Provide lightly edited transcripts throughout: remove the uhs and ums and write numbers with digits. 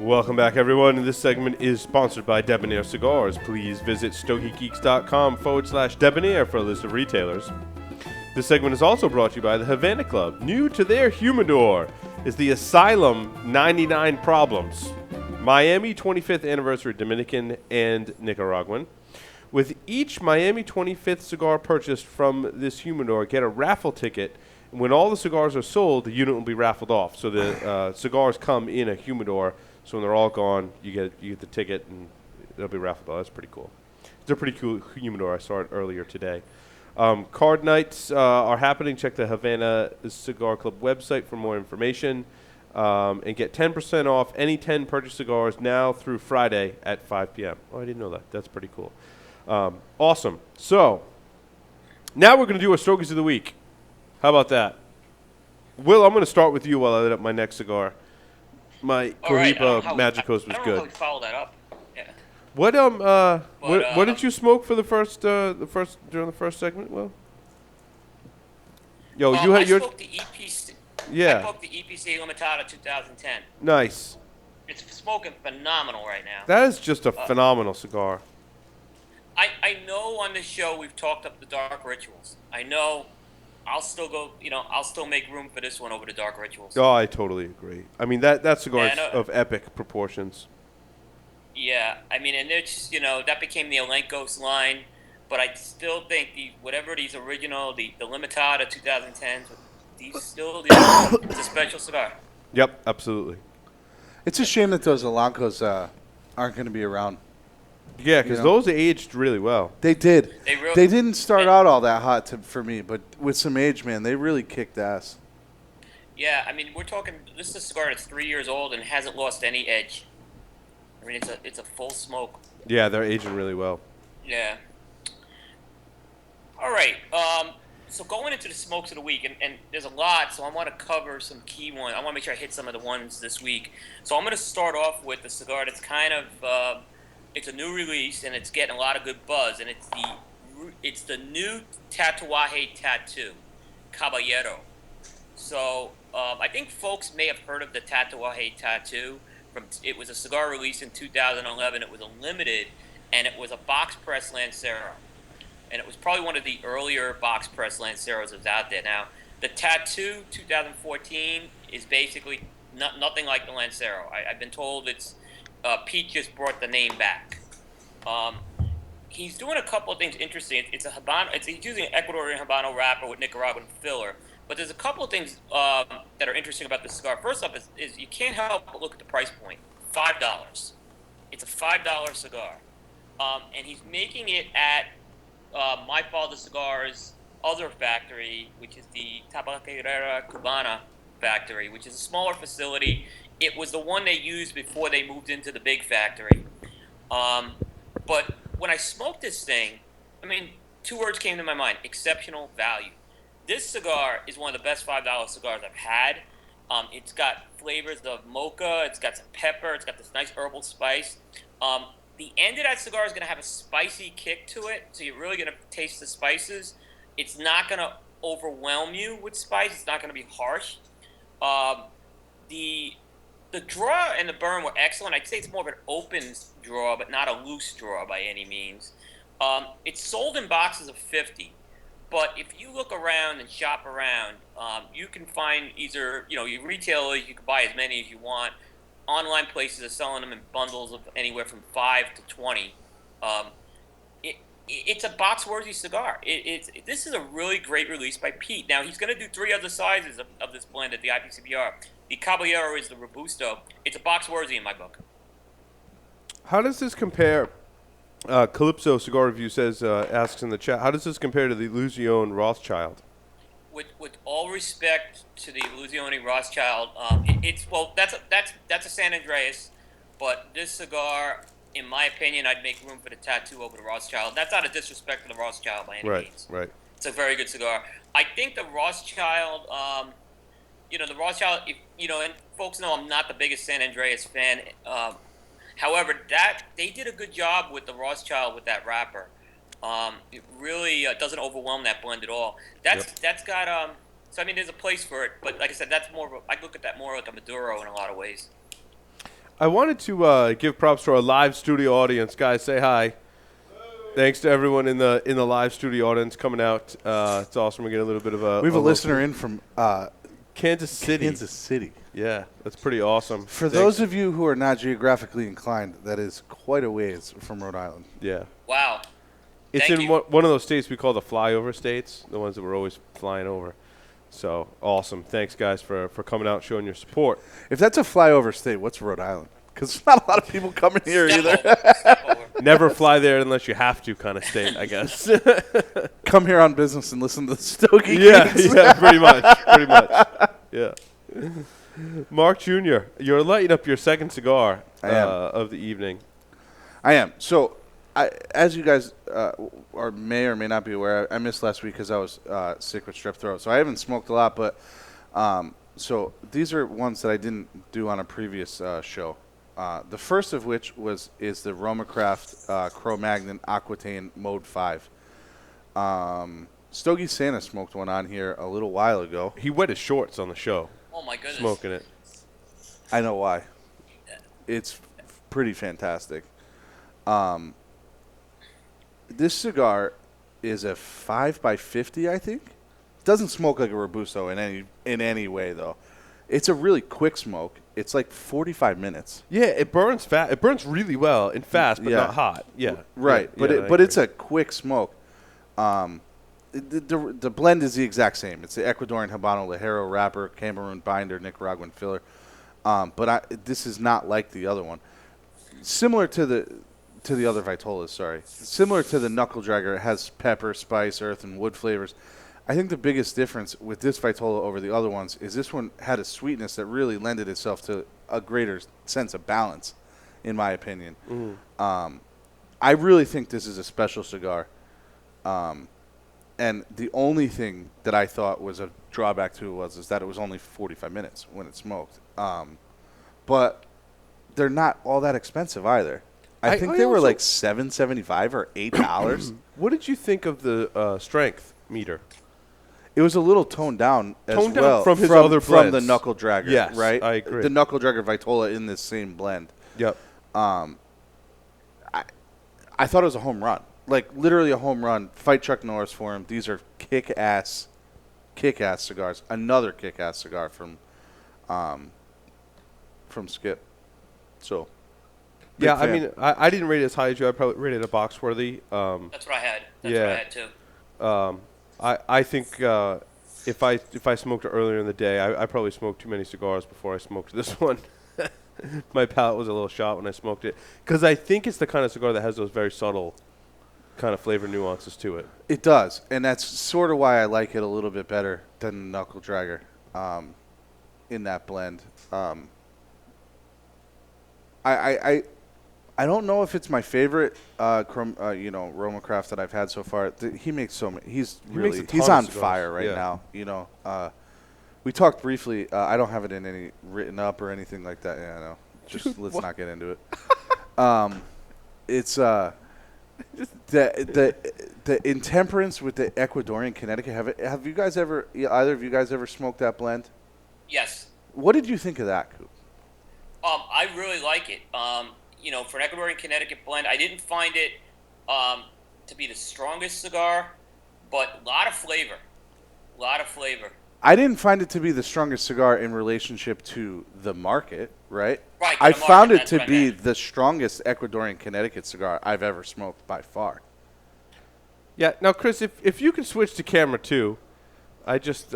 Welcome back, everyone. This segment is sponsored by Debonair Cigars. Please visit stogiegeeks.com/debonair for a list of retailers. This segment is also brought to you by the Havana Club. New to their humidor is the Asylum 99 Problems. Miami 25th Anniversary Dominican and Nicaraguan. With each Miami 25th cigar purchased from this humidor, get a raffle ticket. When all the cigars are sold, the unit will be raffled off. So the cigars come in a humidor. So when they're all gone, you get the ticket, and they'll be raffled off. That's pretty cool. It's a pretty cool humidor. I saw it earlier today. Card nights are happening. Check the Havana Cigar Club website for more information. And get 10% off any 10 purchased cigars now through Friday at 5 p.m. Oh, I didn't know that. That's pretty cool. Awesome. So now we're going to do our Stogies of the Week. How about that? Will, I'm going to start with you while I light up my next cigar. My Cohiba Magicos was good. I don't know how we follow that up. Yeah. What what did you smoke for the first during the first segment? Will? Yo, you had your. I smoked the EPC. Yeah. I smoked the EPC Limitada 2010. Nice. It's smoking phenomenal right now. That is just a phenomenal cigar. I know on this show we've talked up the Dark Rituals. I know. I'll still go. I'll still make room for this one over the Dark Rituals. Oh, I totally agree. I mean that cigar is of epic proportions. Yeah, I mean, and it's that became the Alencos line, but I still think these original the Limitada 2010s, it's a special cigar. Yep, absolutely. It's a shame that those Alencos aren't going to be around. Yeah, because those aged really well. They did. They didn't start Yeah. out all that hot for me, but with some age, man, they really kicked ass. Yeah, I mean, we're talking. This is a cigar that's 3 years old and hasn't lost any edge. I mean, it's a full smoke. Yeah, they're aging really well. Yeah. All right. So going into the smokes of the week, and there's a lot, so I want to cover some key ones. I want to make sure I hit some of the ones this week. So I'm going to start off with the cigar that's kind of it's a new release and it's getting a lot of good buzz, and it's the new Tatuaje Tattoo, Caballero. So I think folks may have heard of the Tatuaje Tattoo. It was a cigar release in 2011. It was a limited, and it was a box press Lancero. And it was probably one of the earlier box press Lanceros that was out there. Now, the Tattoo 2014 is basically nothing like the Lancero. I've been told it's Pete just brought the name back. He's doing a couple of things interesting. It's a Habano. He's using an Ecuadorian Habano wrapper with Nicaraguan filler. But there's a couple of things that are interesting about this cigar. First off is you can't help but look at the price point. $5. It's a $5 cigar. And he's making it at My Father Cigars' other factory, which is the Tabacalera Cubana factory, which is a smaller facility. It was the one they used before they moved into the big factory. But when I smoked this thing, I mean, two words came to my mind: exceptional value. This cigar is one of the best $5 cigars I've had. It's got flavors of mocha. It's got some pepper. It's got this nice herbal spice. The end of that cigar is going to have a spicy kick to it, so you're really going to taste the spices. It's not going to overwhelm you with spice. It's not going to be harsh. The draw and the burn were excellent. I'd say it's more of an open draw, but not a loose draw by any means. It's sold in boxes of 50. But if you look around and shop around, you can find either, your retailers, you can buy as many as you want. Online places are selling them in bundles of anywhere from 5 to 20. It's a box-worthy cigar. This is a really great release by Pete. Now, he's going to do 3 other sizes of this blend at the IPCBR. The Caballero is the Robusto. It's a box-worthy in my book. How does this compare? Calypso Cigar Review asks in the chat, how does this compare to the Illusione Rothschild? With all respect to the Illusione Rothschild, that's a San Andreas, but this cigar, in my opinion, I'd make room for the Tattoo over the Rothschild. That's not a disrespect to the Rothschild by any means. Right. It's a very good cigar. I think the Rothschild, and folks know I'm not the biggest San Andreas fan. However, they did a good job with the Rothschild with that wrapper. It really doesn't overwhelm that blend at all. That's got there's a place for it, but like I said, I look at that more like a Maduro in a lot of ways. I wanted to give props to our live studio audience. Guys, say hi. Thanks to everyone in the live studio audience coming out. It's awesome. We get a little bit of a. We have a listener in from Kansas City. Kansas City. Yeah, that's pretty awesome. For those of you who are not geographically inclined, that is quite a ways from Rhode Island. Yeah. Wow. It's Thank in you. one of those states we call the flyover states, the ones that we're always flying over. So awesome. Thanks, guys, for coming out and showing your support. If that's a flyover state, what's Rhode Island? Because there's not a lot of people coming here either. Step over. Never fly there unless you have to kind of state, I guess. Come here on business and listen to the Stogie Yeah, Kings. yeah, pretty much. Yeah. Mark Jr., you're lighting up your second cigar I am. of the evening. I am. So, as you guys or may or may not be aware, I missed last week because I was sick with strep throat. So I haven't smoked a lot, but so these are ones that I didn't do on a previous show. The first of which is the Romacraft Cro-Magnon Aquitaine Mode 5. Stogie Santa smoked one on here a little while ago. He wet his shorts on the show, Oh my goodness. smoking it. I know why. It's pretty fantastic. This cigar is a 5x50, I think. Doesn't smoke like a Robusto in any way, though. It's a really quick smoke. It's like 45 minutes. Yeah, it burns fast. It burns really well and fast, but Yeah. not hot. Yeah, Right, yeah, but it's a quick smoke. The blend is the exact same. It's the Ecuadorian Habano Ligero wrapper, Cameroon binder, Nicaraguan filler. But this is not like the other one. Similar to the other Vitolas, sorry. Similar to the Knuckle Dragger, it has pepper, spice, earth, and wood flavors. I think the biggest difference with this Vitola over the other ones is this one had a sweetness that really lended itself to a greater sense of balance, in my opinion. Mm-hmm. I really think this is a special cigar. And the only thing that I thought was a drawback to it is that it was only 45 minutes when it smoked. But they're not all that expensive either. I think they were like $7.75 or $8. What did you think of the strength meter? It was a little toned down as Toned down well from his other from the blends. Knuckle Dragger. Yes, right? I agree. The Knuckle Dragger Vitola in this same blend. Yep. I thought it was a home run. Like literally a home run. Fight Chuck Norris for him. These are kick-ass cigars. Another kick-ass cigar from Skip. So, big Yeah, I fan. mean, I didn't rate it as high as you. I probably rated it a box worthy. That's what I had. That's Yeah. what I had too. I think if I smoked it earlier in the day, I probably smoked too many cigars before I smoked this one. My palate was a little shot when I smoked it because I think it's the kind of cigar that has those very subtle kind of flavor nuances to it. It does, and that's sort of why I like it a little bit better than the Knuckle Dragger in that blend. I don't know if it's my favorite Romacraft that I've had so far. He makes so many. He's makes a ton he's of on cigars. fire right Yeah. now. You know, we talked briefly. I don't have it in any written up or anything like that. Yeah, no. Just let's not get into it. It's the intemperance with the Ecuadorian Connecticut. Have you guys ever either of you guys ever smoked that blend? Yes. What did you think of that, Coop? I really like it. For an Ecuadorian Connecticut blend, I didn't find it to be the strongest cigar, but a lot of flavor. I didn't find it to be the strongest cigar in relationship to the market, right? Right. I the market, found it that's to what I be meant. the strongest Ecuadorian Connecticut cigar I've ever smoked by far. Yeah. Now, Chris, if you can switch to camera 2, I just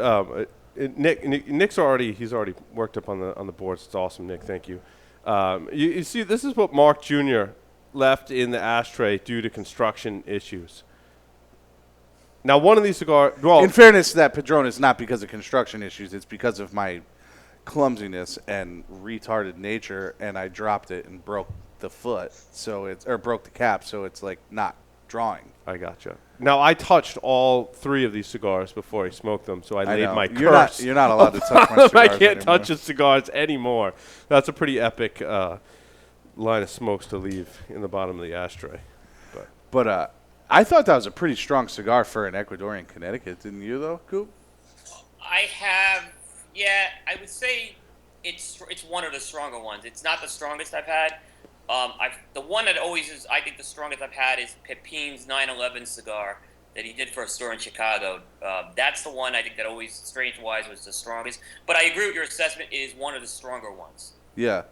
Nick's already worked up on the boards. It's awesome, Nick. Thank you. You see, this is what Mark Jr. left in the ashtray due to construction issues. Now, one of these cigars. Well, In fairness, that Padron is not because of construction issues. It's because of my clumsiness and retarded nature, and I dropped it and broke the foot, broke the cap, so it's like not drawing. I gotcha. Now, I touched all 3 of these cigars before I smoked them, so I laid know. my You're curse. You're not allowed to touch my I cigars can't anymore. touch his cigars anymore. That's a pretty epic line of smokes to leave in the bottom of the ashtray. But I thought that was a pretty strong cigar for an Ecuadorian Connecticut, didn't you, though, Coop? I would say it's one of the stronger ones. It's not the strongest I've had. The one that always is, I think, the strongest I've had is Pepin's 911 cigar that he did for a store in Chicago. That's the one I think that always, strange-wise, was the strongest. But I agree with your assessment. It is one of the stronger ones. Yeah.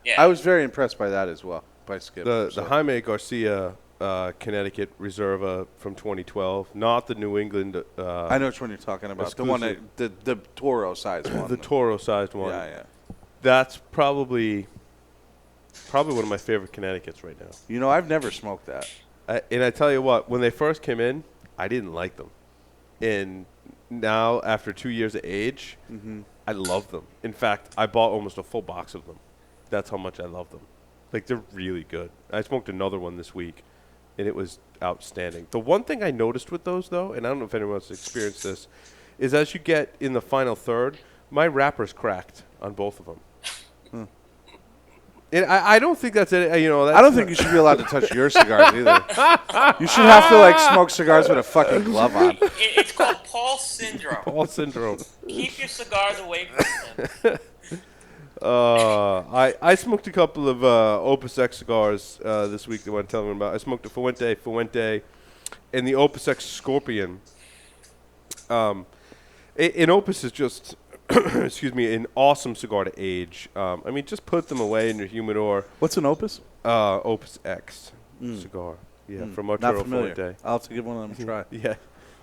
Yeah. I was very impressed by that as well, by Skip. The Jaime Garcia Connecticut Reserva from 2012, not the New England. I know which one you're talking about. The one the Toro-sized one. The Toro-sized one. Yeah. That's probably one of my favorite Connecticut's right now. You know, I've never smoked that. And I tell you what, when they first came in, I didn't like them. And now, after 2 years of age, I love them. In fact, I bought almost a full box of them. That's how much I love them. Like, they're really good. I smoked another one this week, and it was outstanding. The one thing I noticed with those, though, and I don't know if anyone else has experienced this, is as you get in the final third, my wrapper's cracked on both of them. And I don't think that's it. You know, I don't think you should be allowed to touch your cigars either. You should have to like smoke cigars with a fucking glove on. It's called Paul syndrome. Paul syndrome. Keep your cigars away from them. I smoked a couple of Opus X cigars this week that I want to tell them about. I smoked a Fuente, and the Opus X Scorpion. An Opus is just, excuse me, an awesome cigar to age. I mean, just put them away in your humidor. What's an Opus? Opus X cigar. Yeah, from Arturo Fuente. I'll have to give one of them a try. Yeah,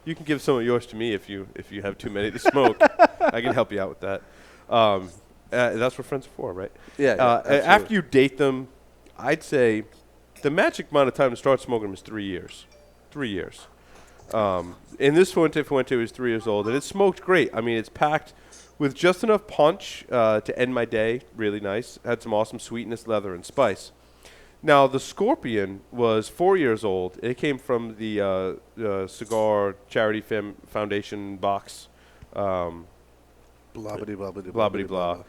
you can give some of yours to me if you have too many to smoke. I can help you out with that. That's what friends are for, right? Yeah. After you date them, I'd say the magic amount of time to start smoking them is 3 years. 3 years. And this Fuente was 3 years old, and it smoked great. I mean, it's packed with just enough punch to end my day. Really nice. Had some awesome sweetness, leather, and spice. Now, the Scorpion was 4 years old. It came from the Cigar Charity Foundation box. Blah, blah, blah.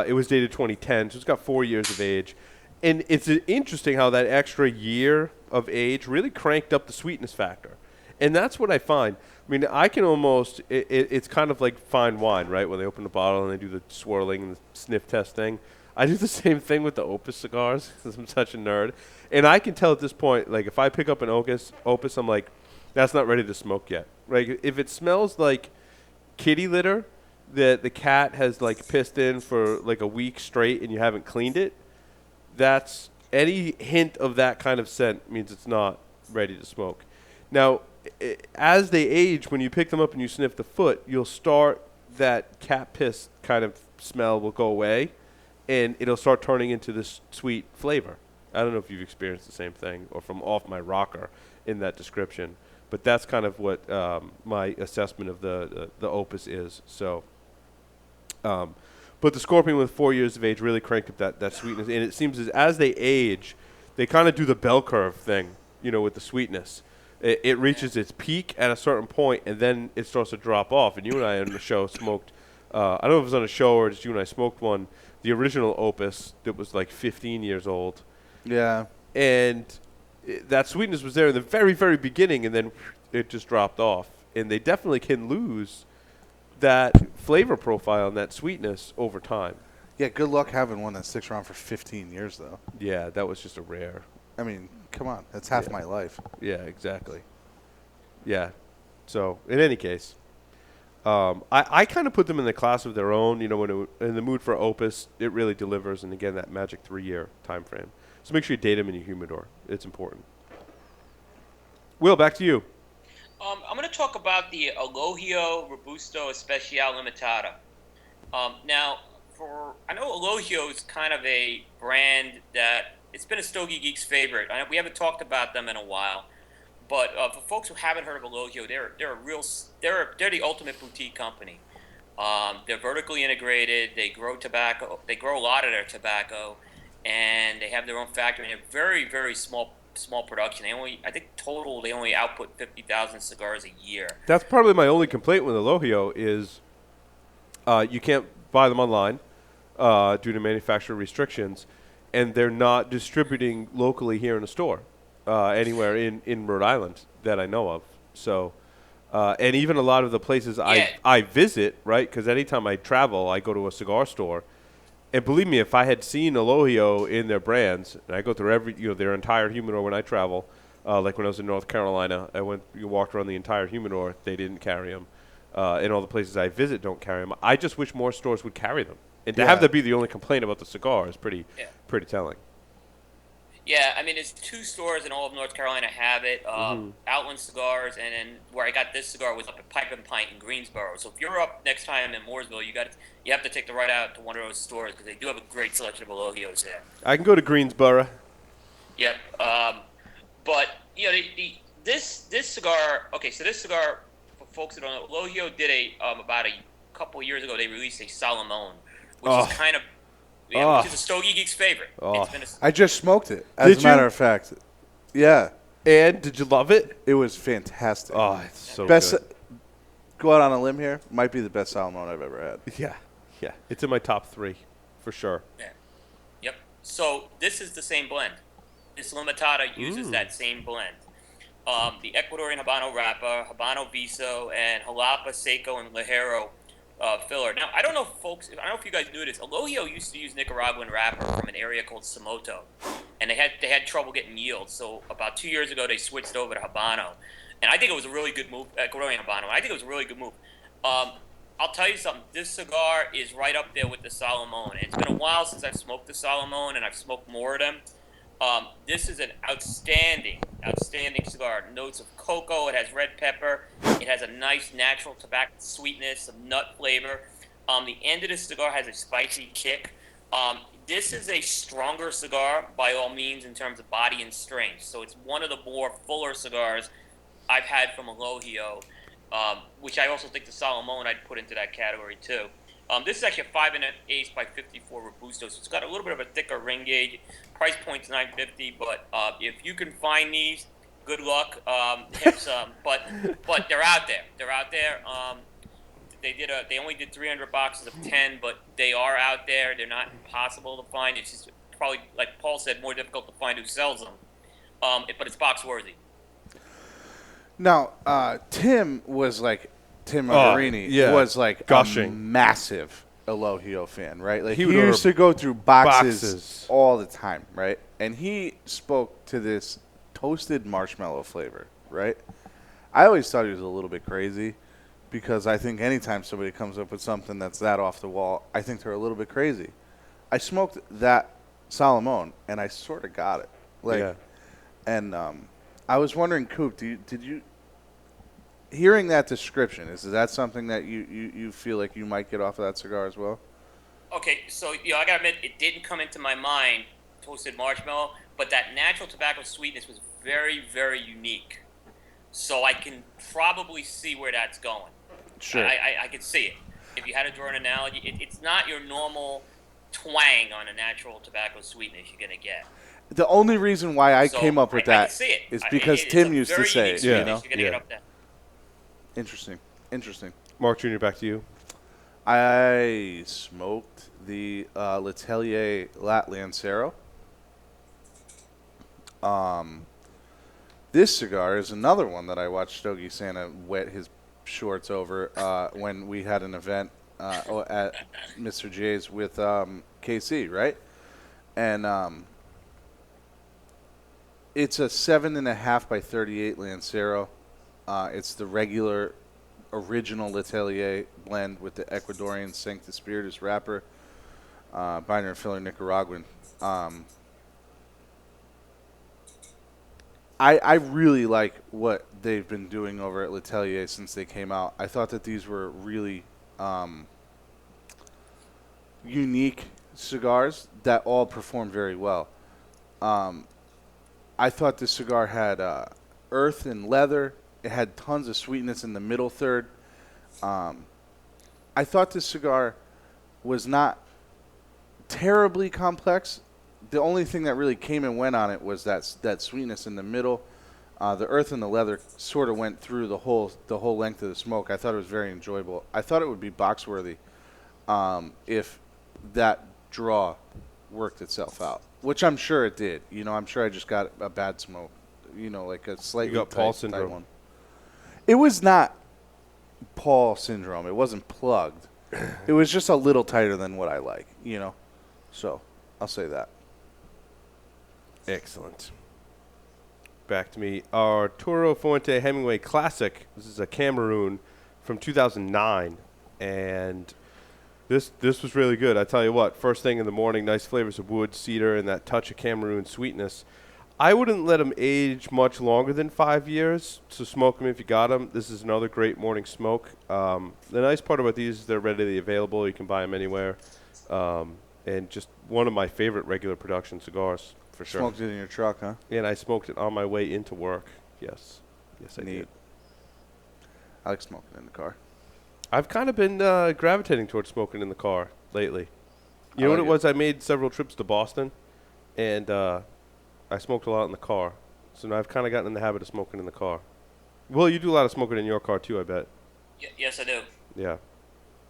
It was dated 2010, so it's got 4 years of age. And it's interesting how that extra year of age really cranked up the sweetness factor. And that's what I find. I mean, I can almost, it's kind of like fine wine, right? When they open the bottle and they do the swirling and the sniff test thing. I do the same thing with the Opus cigars because I'm such a nerd. And I can tell at this point, like, if I pick up an Opus, I'm like, that's not ready to smoke yet. Right? If it smells like kitty litter that the cat has, like, pissed in for, like, a week straight and you haven't cleaned it, that's any hint of that kind of scent means it's not ready to smoke. Now, as they age, when you pick them up and you sniff the foot, you'll start that cat piss kind of smell will go away, and it'll start turning into this sweet flavor. I don't know if you've experienced the same thing or from off my rocker in that description, but that's kind of what my assessment of the Opus is. So, but the Scorpion with 4 years of age really cranked up that sweetness, and it seems as they age, they kind of do the bell curve thing, you know, with the sweetness. It reaches its peak at a certain point, and then it starts to drop off. And you and I on the show smoked, I don't know if it was on a show or just you and I smoked one, the original Opus that was like 15 years old. Yeah. And that sweetness was there in the very, very beginning, and then it just dropped off. And they definitely can lose that flavor profile and that sweetness over time. Yeah, good luck having one that sticks around for 15 years, though. Yeah, that was just a rare. I mean, come on. That's half my life. Yeah, exactly. Yeah. So, in any case, I kind of put them in the class of their own. You know, when in the mood for Opus, it really delivers. And, again, that magic 3-year time frame. So make sure you date them in your humidor. It's important. Will, back to you. I'm going to talk about the Elogio Robusto Especial Limitada. Now, I know Elogio is kind of a brand that it's been a Stogie Geek's favorite. We haven't talked about them in a while, but for folks who haven't heard of Elogio, they're the ultimate boutique company. They're vertically integrated. They grow tobacco. They grow a lot of their tobacco, and they have their own factory. And they have very, very small production. I think total they only output 50,000 cigars a year. That's probably my only complaint with Elogio is you can't buy them online due to manufacturer restrictions, and they're not distributing locally here in a store anywhere in Rhode Island that I know of. So, and even a lot of the places I visit, right, because anytime I travel, I go to a cigar store, And believe me, if I had seen Elohio in their brands, and I go through their entire humidor when I travel, like when I was in North Carolina, walked around the entire humidor. They didn't carry them. And all the places I visit don't carry them. I just wish more stores would carry them. And to have that be the only complaint about the cigar is pretty telling. Yeah, I mean, there's 2 stores in all of North Carolina have it. Outland Cigars, and then where I got this cigar was up at Pipe and Pint in Greensboro. So if you're up next time in Mooresville, you have to take the ride out to one of those stores because they do have a great selection of Elohios there. I can go to Greensboro. Yep. But this cigar. Okay, so this cigar, for folks that don't know, Elohio did about a couple of years ago. They released a Salomon, which is kind of. Yeah, which is a Stogie Geek's favorite. I just smoked it, as a matter of fact. Yeah. And did you love it? It was fantastic. Oh, it's so good. Go out on a limb here. Might be the best Salomon I've ever had. Yeah. It's in my top 3, for sure. Yeah. Yep. So this is the same blend. This Limitada uses that same blend. The Ecuadorian Habano wrapper, Habano Viso, and Jalapa, Seco, and Ligero filler. Now, I don't know if you guys knew this. Elohio used to use Nicaraguan wrapper from an area called Somoto, and they had trouble getting yield. So about 2 years ago, they switched over to Habano, and I think it was a really good move. Ecuadorian Habano. I think it was a really good move. I'll tell you something. This cigar is right up there with the Salomon. It's been a while since I've smoked the Salomon, and I've smoked more of them. This is an outstanding cigar. Notes of cocoa. It has red pepper. It has a nice natural tobacco sweetness, some nut flavor. The end of the cigar has a spicy kick. This is a stronger cigar by all means in terms of body and strength. So it's one of the more fuller cigars I've had from Elohio, which I also think the Salomon I'd put into that category too. This is actually a 5 1/8 by 54 Robusto, so it's got a little bit of a thicker ring gauge. Price point's $9.50, but if you can find these, good luck. Have some, but they're out there. They're out there. They only did 300 boxes of 10, but they are out there. They're not impossible to find. It's just probably, like Paul said, more difficult to find who sells them. But it's box worthy. Now, Tim Margarini was like gushing. A massive Elohio fan, right? Like he used to go through boxes all the time, right? And he spoke to this toasted marshmallow flavor, right? I always thought he was a little bit crazy because I think anytime somebody comes up with something that's that off the wall, I think they're a little bit crazy. I smoked that Salomon and I sort of got it. And I was wondering, Coop, did you hearing that description, is that something that you feel like you might get off of that cigar as well? Okay, so I gotta admit, it didn't come into my mind, toasted marshmallow, but that natural tobacco sweetness was very, very unique. So I can probably see where that's going. Sure. I can see it. If you had to draw an analogy, it's not your normal twang on a natural tobacco sweetness you're gonna get. The only reason why I came up with that is because Tim used to say it. You're gonna get up there. Interesting. Mark Jr., back to you. I smoked the L'Atelier Lat Lancero. This cigar is another one that I watched Stogie Santa wet his shorts over when we had an event at Mr. J's with KC, right? And it's a 7.5 by 38 Lancero. It's the regular original L'Atelier blend with the Ecuadorian Sancta Spiritus wrapper, binder and filler Nicaraguan. I really like what they've been doing over at L'Atelier since they came out. I thought that these were really unique cigars that all perform very well. I thought this cigar had earth and leather. It had tons of sweetness in the middle third. I thought this cigar was not terribly complex. The only thing that really came and went on it was that sweetness in the middle. The earth and the leather sort of went through the whole length of the smoke. I thought it was very enjoyable. I thought it would be box worthy if that draw worked itself out, which I'm sure it did. I'm sure I just got a bad smoke. Like a slightly you got Paul tight syndrome. one. It was not Paul syndrome. It wasn't plugged. It was just a little tighter than what I like. So I'll say that. Excellent. Back to me. Our Toro Fuente Hemingway Classic. This is a Cameroon from 2009, and this was really good. I tell you what, first thing in the morning, nice flavors of wood, cedar, and that touch of Cameroon sweetness. I wouldn't let them age much longer than 5 years, so smoke them if you got them. This is another great morning smoke. The nice part about these is they're readily available. You can buy them anywhere, and just one of my favorite regular production cigars. For sure. Smoked it in your truck, huh? Yeah, and I smoked it on my way into work. Yes. Yes, I Neat. did. I like smoking in the car. I've kind of been gravitating towards smoking in the car lately. You know what like it was? I made several trips to Boston, and I smoked a lot in the car. So now I've kind of gotten in the habit of smoking in the car. Well, you do a lot of smoking in your car, too, I bet. Yes, I do. Yeah.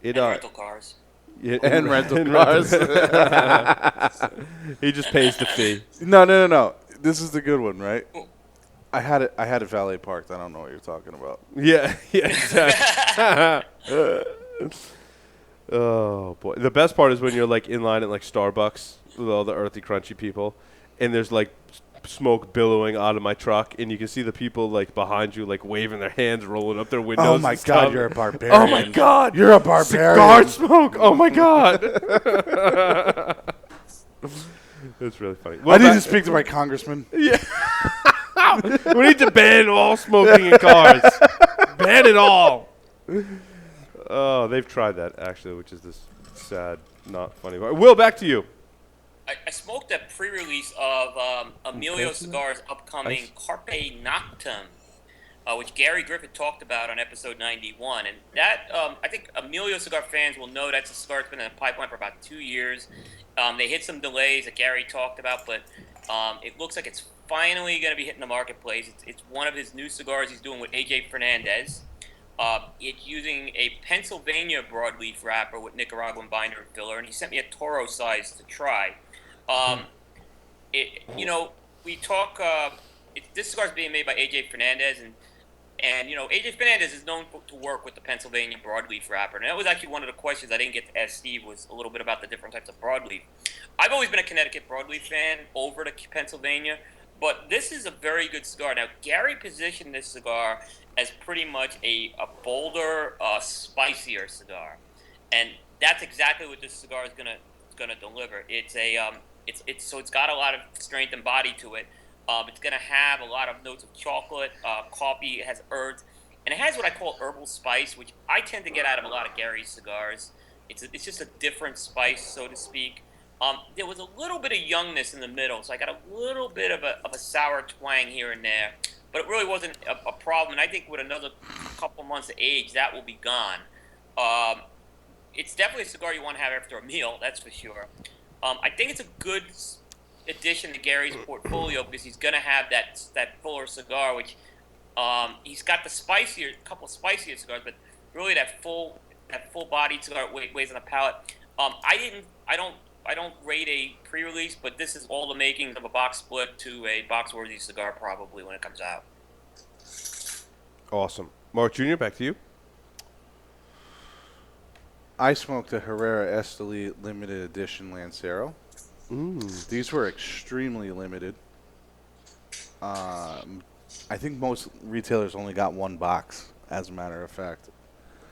And rental cars. Yeah, And rental cars. He just pays the fee. No. This is the good one, right? I had it valet parked. I don't know what you're talking about. Yeah, exactly. Oh, boy. The best part is when you're, like, in line at, like, Starbucks with all the earthy, crunchy people, and there's, like, smoke billowing out of my truck, and you can see the people, like, behind you, like, waving their hands, rolling up their windows. Oh, my and God, stuff. you're a barbarian. Oh, my God. You're a barbarian. Cigar smoke. Oh, my God. It's really funny. I need to speak to my congressman. Yeah. We need to ban all smoking in cars. Ban it all. Oh, they've tried that, actually, which is this sad, not funny part. Will, back to you. I smoked a pre-release of Emilio Cigar's upcoming Carpe Noctem, which Gary Griffith talked about on episode 91. And that, I think Emilio Cigar fans will know that's a cigar that's been in the pipeline for about 2 years. They hit some delays that Gary talked about, but it looks like it's finally going to be hitting the marketplace. It's one of his new cigars he's doing with AJ Fernandez. It's using a Pennsylvania broadleaf wrapper with Nicaraguan binder and filler, and he sent me a Toro size to try. We talk. This cigar is being made by AJ Fernandez, and AJ Fernandez is known to work with the Pennsylvania broadleaf wrapper, and that was actually one of the questions I didn't get to ask Steve, was a little bit about the different types of broadleaf. I've always been a Connecticut broadleaf fan over to Pennsylvania, but this is a very good cigar. Now, Gary positioned this cigar as pretty much a bolder, spicier cigar, and that's exactly what this cigar is gonna deliver. It's got a lot of strength and body to it. It's gonna have a lot of notes of chocolate, coffee. It has herbs, and it has what I call herbal spice, which I tend to get out of a lot of Gary's cigars. It's just a different spice, so to speak. There was a little bit of youngness in the middle, so I got a little bit of a sour twang here and there, but it really wasn't a problem. And I think with another couple months of age, that will be gone. It's definitely a cigar you want to have after a meal, that's for sure. I think it's a good addition to Gary's portfolio because he's going to have that fuller cigar, which he's got the couple of spicier cigars, but really that full bodied cigar weighs on the palate. I don't rate a pre-release, but this is all the makings of a box split to a box-worthy cigar probably when it comes out. Awesome. Mark Jr., back to you. I smoked a Herrera Esteli limited edition Lancero. These were extremely limited. I think most retailers only got one box, as a matter of fact.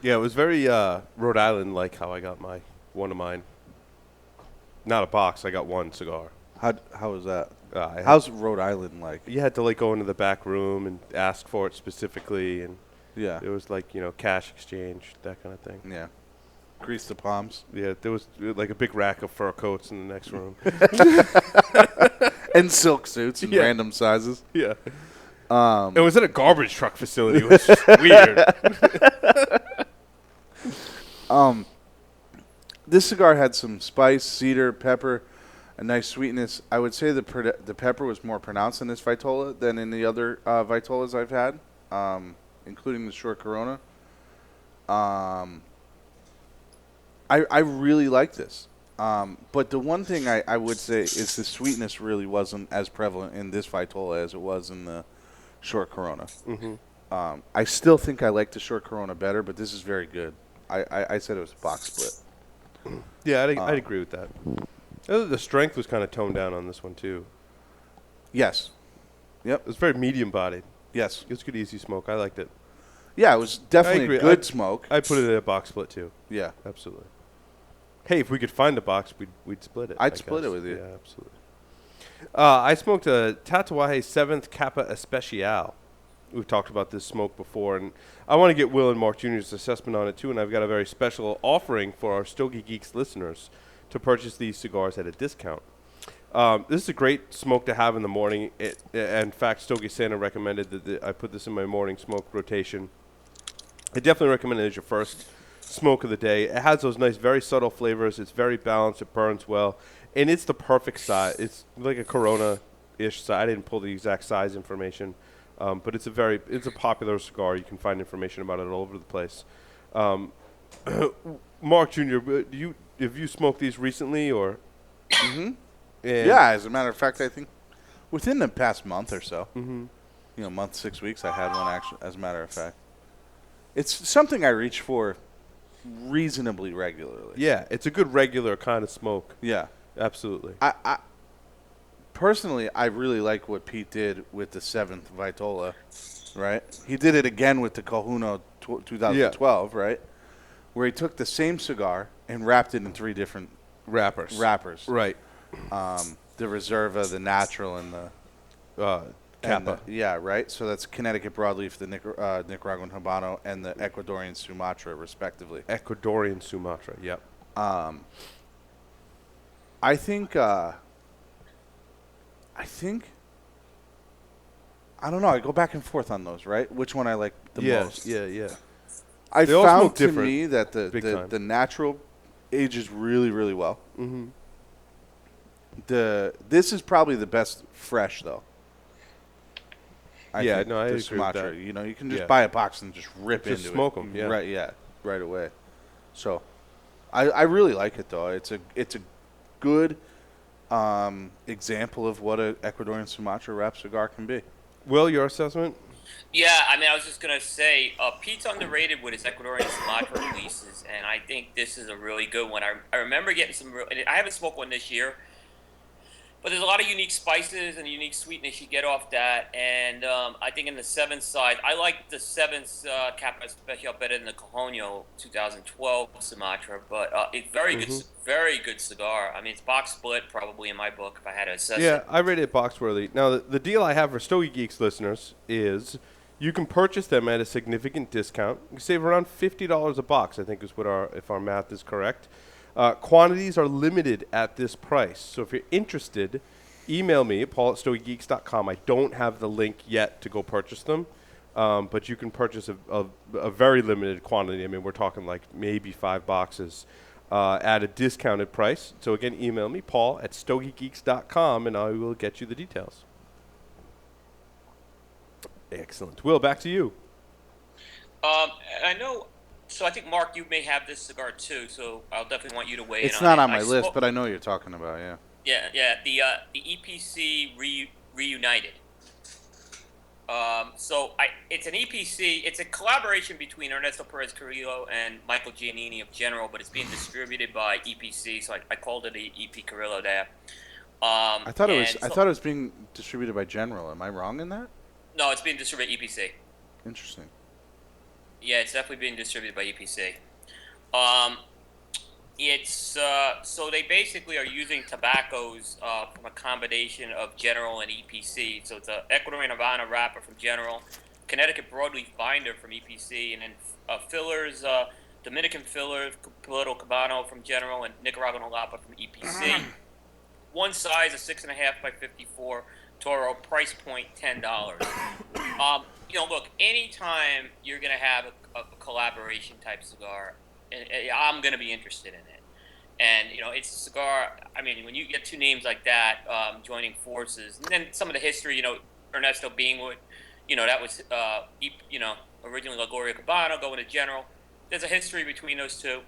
Yeah, it was very Rhode Island-like how I got one of mine. Not a box. I got one cigar. How was that? How's Rhode Island like? You had to like go into the back room and ask for it specifically, and Yeah. it was like cash exchange, that kind of thing. Yeah. Grease the palms. Yeah, there was like a big rack of fur coats in the next room. And silk suits in Yeah. random sizes. Yeah. It was at a garbage truck facility, which is weird. This cigar had some spice, cedar, pepper, a nice sweetness. I would say the pepper was more pronounced in this Vitola than in the other Vitolas I've had, including the Short Corona. I really like this. But the one thing I would say is the sweetness really wasn't as prevalent in this Vitola as it was in the Short Corona. Mm-hmm. I still think I like the Short Corona better, but this is very good. I said it was a box split. Yeah, I'd agree with that. The strength was kind of toned down on this one too. Yes. Yep. It was very medium bodied. Yes. It was good, easy smoke. I liked it. Yeah, it was definitely agree. a good smoke. I'd put it in a box split too. Yeah. Absolutely. Hey, if we could find a box, we'd split it. I'd split it with you. Yeah, absolutely. I smoked a Tatuaje 7th Kappa Especial. We've talked about this smoke before, and I want to get Will and Mark Jr.'s assessment on it too, and I've got a very special offering for our Stogie Geeks listeners to purchase these cigars at a discount. This is a great smoke to have in the morning. In fact, Stogie Santa recommended that I put this in my morning smoke rotation. I definitely recommend it as your first smoke of the day. It has those nice, very subtle flavors. It's very balanced. It burns well. And it's the perfect size. It's like a Corona-ish size. I didn't pull the exact size information. But it's a popular cigar. You can find information about it all over the place. Mark Jr., have you smoked these recently or? Mm-hmm. Yeah, as a matter of fact, I think within the past month or so, month, 6 weeks, I had one actually, as a matter of fact. It's something I reach for reasonably regularly. Yeah, it's a good regular kind of smoke. Yeah. Absolutely. I personally, I really like what Pete did with the 7th Vitola, right? He did it again with the Cajuno 2012, right? Where he took the same cigar and wrapped it in 3 different wrappers. Right. The Reserva, the Natural, and the Kappa. Yeah, right. So that's Connecticut Broadleaf, the Nicaraguan Habano, and the Ecuadorian Sumatra, respectively. Ecuadorian Sumatra, yep. I think I don't know. I go back and forth on those, right? Which one I like the most? Yeah. I They all found smoke to different, me that big time. the Natural ages really, really well. Mm-hmm. This is probably the best fresh, though. I agree with Sumatra. that. You know, you can just buy a box and just rip into it. Just smoke them, yeah. Right, yeah, right away. So, I really like it, though. It's a good example of what a Ecuadorian Sumatra wrap cigar can be. Will, your assessment? Yeah, I mean, I was just going to say, Pete's underrated with his Ecuadorian Sumatra releases, and I think this is a really good one. I remember getting some I haven't smoked one this year, but there's a lot of unique spices and unique sweetness you get off that, and I think in the 7th side, I like the 7th Kappa Especial better than the Cajuno 2012 Sumatra, but it's very good cigar. I mean, it's box split probably in my book if I had to assess it. Yeah, I rate it box worthy. Now, the deal I have for Stogie Geeks listeners is you can purchase them at a significant discount. You can save around $50 a box, I think is what if our math is correct. Quantities are limited at this price. So if you're interested, email me at paul@stogiegeeks.com. I don't have the link yet to go purchase them, but you can purchase a very limited quantity. I mean, we're talking like maybe 5 boxes at a discounted price. So again, email me, paul@stogiegeeks.com, and I will get you the details. Excellent. Will, back to you. I know. So I think, Mark, you may have this cigar too, so I'll definitely want you to weigh in on it. It's not on my list, but I know what you're talking about, yeah. Yeah. The EPC Reunited. It's an EPC. It's a collaboration between Ernesto Perez Carrillo and Michael Giannini of General, but it's being distributed by EPC, so I called it a EP Carrillo there. I thought it was being distributed by General. Am I wrong in that? No, it's being distributed by EPC. Interesting. Yeah, it's definitely being distributed by EPC. So they basically are using tobaccos from a combination of General and EPC. So it's a Ecuadorian Havana wrapper from General, Connecticut broadleaf binder from EPC, and then fillers, Dominican filler, Piloto Cabano from General, and Nicaraguan Jalapa from EPC. One size, a 6.5 by 54 Toro, price point $10. Look, anytime you're going to have a collaboration type cigar, I'm going to be interested in it. And, it's a cigar, I mean, when you get 2 names like that joining forces, and then some of the history, Ernesto being with, that was, originally La Gloria Cabana going to General. There's a history between those two.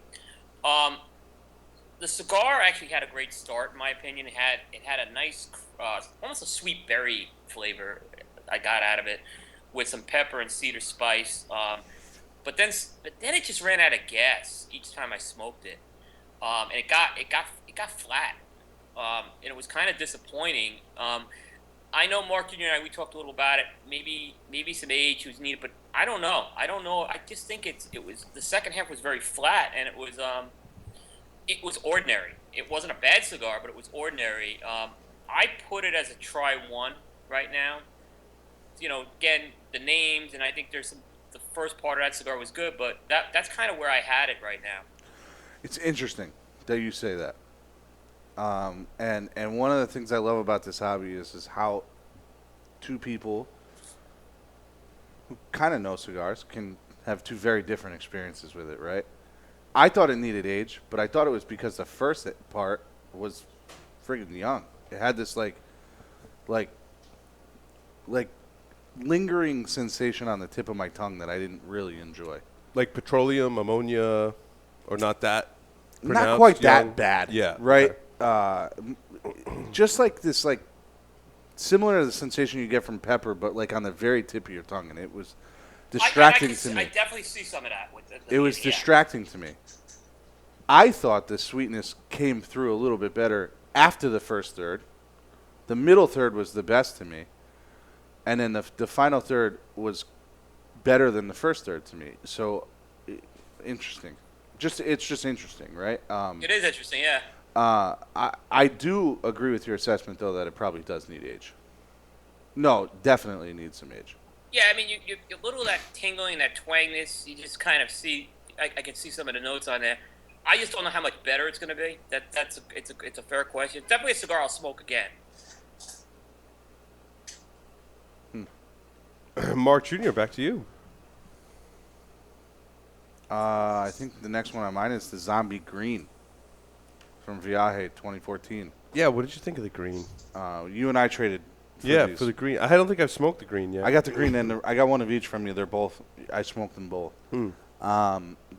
The cigar actually had a great start, in my opinion. It had a nice, almost a sweet berry flavor I got out of it, with some pepper and cedar spice. But then it just ran out of gas each time I smoked it, and it got flat. and it was kind of disappointing. I know Mark Jr. and I, we talked a little about it. Maybe some age was needed, but I don't know. I just think it was the second half was very flat, and it was ordinary. It wasn't a bad cigar, but it was ordinary. I put it as a try one right now. Again, the names, and I think the first part of that cigar was good, but that's kind of where I had it right now. It's interesting that you say that. And one of the things I love about this hobby is how two people who kind of know cigars can have two very different experiences with it, right? I thought it needed age, but I thought it was because the first part was friggin' young. It had this like lingering sensation on the tip of my tongue that I didn't really enjoy. Like petroleum, ammonia, or not that Not quite young? that bad. Yeah. Right? Okay. Just like this, like, similar to the sensation you get from pepper, but like on the very tip of your tongue, and it was distracting to me. I definitely see some of that with It was distracting to me. I thought the sweetness came through a little bit better after the first third. The middle third was the best to me. And then the final third was better than the first third to me. So, interesting. It's just interesting, right? It is interesting, yeah. I do agree with your assessment, though, that it probably does need age. No, definitely needs some age. Yeah, I mean, you a little of that tingling, that twanginess, you just kind of see. I can see some of the notes on there. I just don't know how much better it's going to be. It's a fair question. Definitely a cigar I'll smoke again. Mark Jr., back to you. I think the next one on mine is the Zombie Green from Viaje 2014. Yeah, what did you think of the green? You and I traded for these. For the green. I don't think I've smoked the green yet. I got the green, and I got one of each from you. They're both. I smoked them both.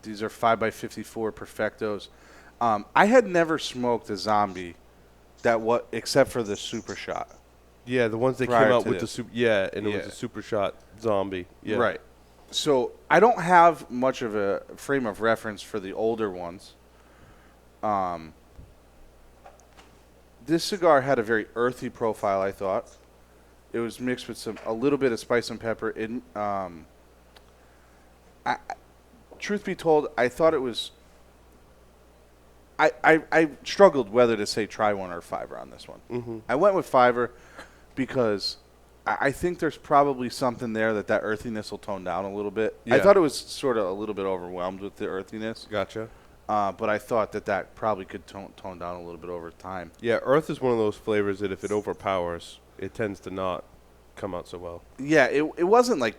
These are 5x54 Perfectos. I had never smoked a Zombie except for the Super Shot. Yeah, the ones that came Prior out to with this. the super. Yeah, and it was a super shot zombie. Yeah. Right. So I don't have much of a frame of reference for the older ones. This cigar had a very earthy profile, I thought. It was mixed with a little bit of spice and pepper. Truth be told, I thought it was. I struggled whether to say try one or fiver on this one. Mm-hmm. I went with fiver because I think there's probably something there that earthiness will tone down a little bit. Yeah. I thought it was sort of a little bit overwhelmed with the earthiness. Gotcha. But I thought that probably could tone down a little bit over time. Yeah, earth is one of those flavors that if it overpowers, it tends to not come out so well. Yeah, it wasn't like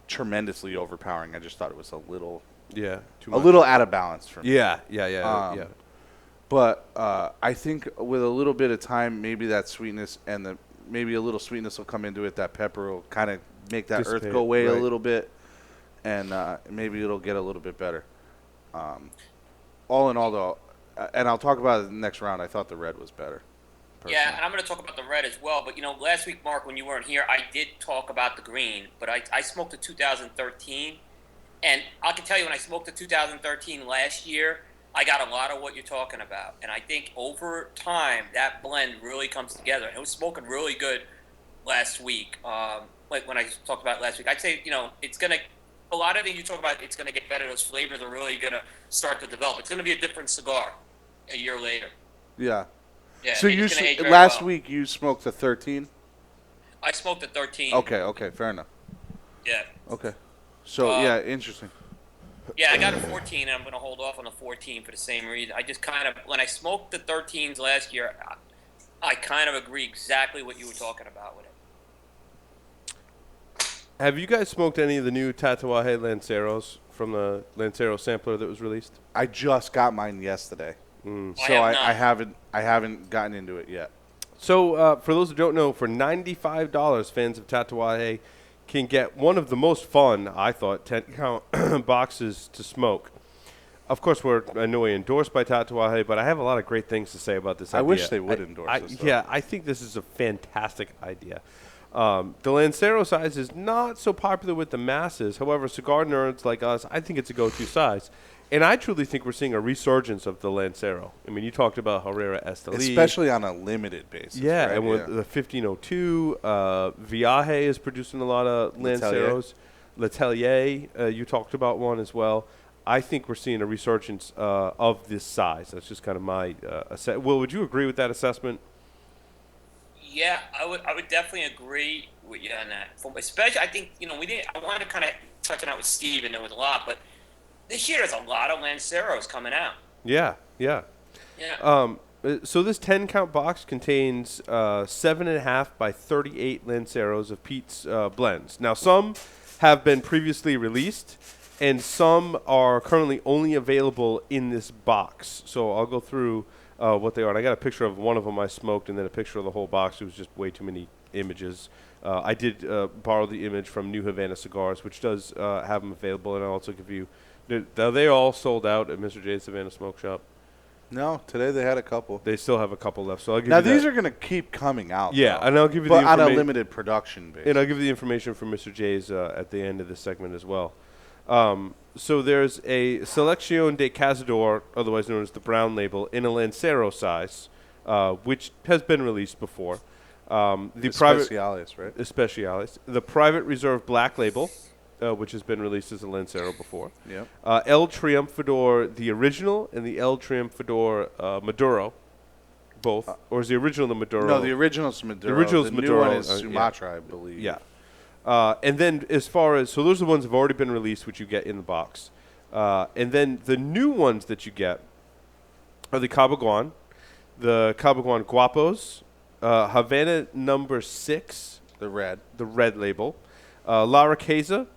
tremendously overpowering. I just thought it was a little too much. little out of balance for me. Yeah. But I think with a little bit of time, maybe that sweetness and maybe a little sweetness will come into it. That pepper will kind of make that Dissipate, earth go away right. a little bit, and maybe it'll get a little bit better. All in all, though, and I'll talk about it in the next round, I thought the red was better. Personally. Yeah, and I'm going to talk about the red as well. But, last week, Mark, when you weren't here, I did talk about the green. But I smoked a 2013. And I can tell you, when I smoked the 2013 last year, I got a lot of what you're talking about. And I think over time, that blend really comes together. And it was smoking really good last week. Like when I talked about it last week, I'd say, it's going to – a lot of things you talk about, it's going to get better. Those flavors are really going to start to develop. It's going to be a different cigar a year later. Yeah. Yeah, So it's gonna age very last well. week you smoked the 13? I smoked a 13. Okay, fair enough. Yeah. Okay. So, yeah, interesting. Yeah, I got a 14, and I'm going to hold off on the 14 for the same reason. I just kind of, when I smoked the 13s last year, I kind of agree exactly what you were talking about with it. Have you guys smoked any of the new Tatuaje Lanceros from the Lancero sampler that was released? I just got mine yesterday. So I haven't gotten into it yet. So for those who don't know, for $95, fans of Tatuaje can get one of the most fun, I thought, 10-count boxes to smoke. Of course, we're in no way endorsed by Tatuaje, but I have a lot of great things to say about this idea. I wish they would endorse us. Yeah, I think this is a fantastic idea. The Lancero size is not so popular with the masses. However, cigar nerds like us, I think it's a go-to size. And I truly think we're seeing a resurgence of the Lancero. I mean, you talked about Herrera Esteli. Especially on a limited basis. Yeah, right? and with the 1502, Viaje is producing a lot of Lanceros. Letelier, you talked about one as well. I think we're seeing a resurgence of this size. That's just kind of my assessment. Will, would you agree with that assessment? Yeah, I would definitely agree with you on that. Especially, I think I wanted to kind of touch on that with Steve, and there was a lot, but this year there's a lot of Lanceros coming out. Yeah. So this 10-count box contains 7.5 by 38 Lanceros of Pete's blends. Now, some have been previously released, and some are currently only available in this box. So I'll go through what they are. And I got a picture of one of them I smoked, and then a picture of the whole box. It was just way too many images. I did borrow the image from New Havana Cigars, which does have them available, and I'll also give you. Are they all sold out at Mr. J's Savannah Smoke Shop? No, today they had a couple. They still have a couple left, so I'll give now you that. These are going to keep coming out. Yeah, though, and I'll give you but the on information. a limited production basis. And I'll give you the information from Mr. J's at the end of this segment as well. So there's a Selección de Cazador, otherwise known as the brown label, in a Lancero size, which has been released before. The Especiales, right? Especiales. The private reserve black label, which has been released as a Lancero before. Yep. El Triunfador, the original, and the El Triunfador Maduro, both. Or is the original the Maduro? No, the original's Maduro. The original's the Maduro. new one is Sumatra, I believe. Yeah. And then as far as, so those are the ones that have already been released, which you get in the box. And then the new ones that you get are the Cabaguan, the Cabaguan Guapos, Havana number 6, The red label, La Riqueza,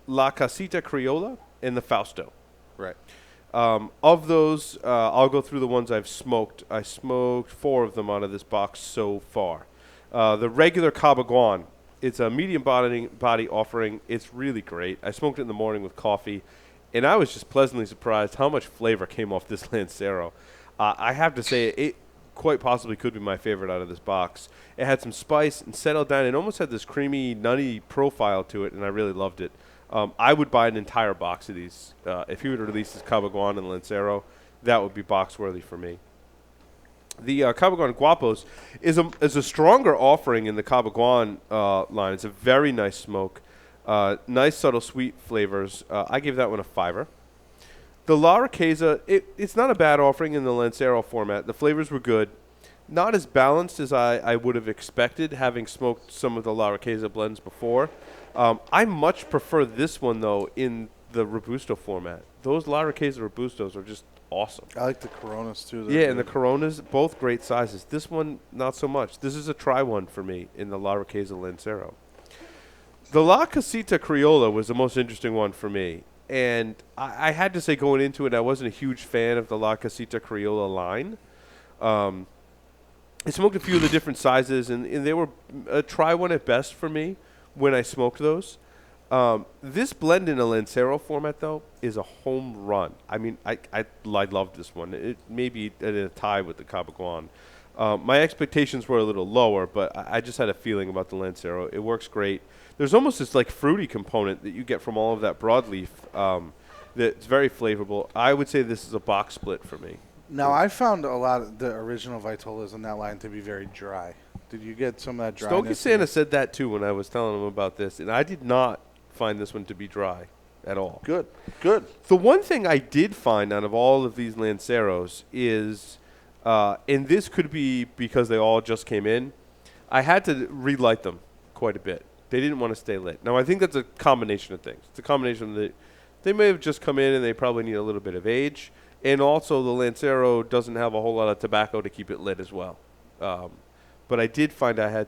La Casita Criolla, and the Fausto. Right. Of those, I'll go through the ones I've smoked. I smoked 4 of them out of this box so far. The regular Cabaguan, it's a medium body offering. It's really great. I smoked it in the morning with coffee, and I was just pleasantly surprised how much flavor came off this Lancero. I have to say, it quite possibly could be my favorite out of this box. It had some spice and settled down. It almost had this creamy, nutty profile to it, and I really loved it. I would buy an entire box of these. If he would release this Cabaguan and Lancero, that would be box-worthy for me. The Cabaguan Guapos is a stronger offering in the Cabaguan line. It's a very nice smoke. Nice, subtle, sweet flavors. I gave that one a 5. The La Riqueza, it's not a bad offering in the Lancero format. The flavors were good. Not as balanced as I would have expected, having smoked some of the La Riqueza blends before. I much prefer this one, though, in the Robusto format. Those La Riqueza Robustos are just awesome. I like the Coronas, too. Yeah, and the Coronas, both great sizes. This one, not so much. This is a try one for me in the La Riqueza Lancero. The La Casita Criolla was the most interesting one for me. And I had to say going into it, I wasn't a huge fan of the La Casita Criolla line. I smoked a few of the different sizes, and they were a try one at best for me when I smoked those. This blend in a Lancero format, though, is a home run. I mean, I loved this one. It may be at a tie with the Cabaguan. My expectations were a little lower, but I just had a feeling about the Lancero. It works great. There's almost this like fruity component that you get from all of that broadleaf that's very flavorful. I would say this is a box split for me. Now, I found a lot of the original Vitolas in that line to be very dry. Did you get some of that dryness? Stogie Santa said that, too, when I was telling him about this, and I did not find this one to be dry at all. Good. The one thing I did find out of all of these Lanceros is, and this could be because they all just came in, I had to relight them quite a bit. They didn't want to stay lit. Now, I think that's a combination of things. It's a combination that they may have just come in and they probably need a little bit of age, and also the Lancero doesn't have a whole lot of tobacco to keep it lit as well. But I did find I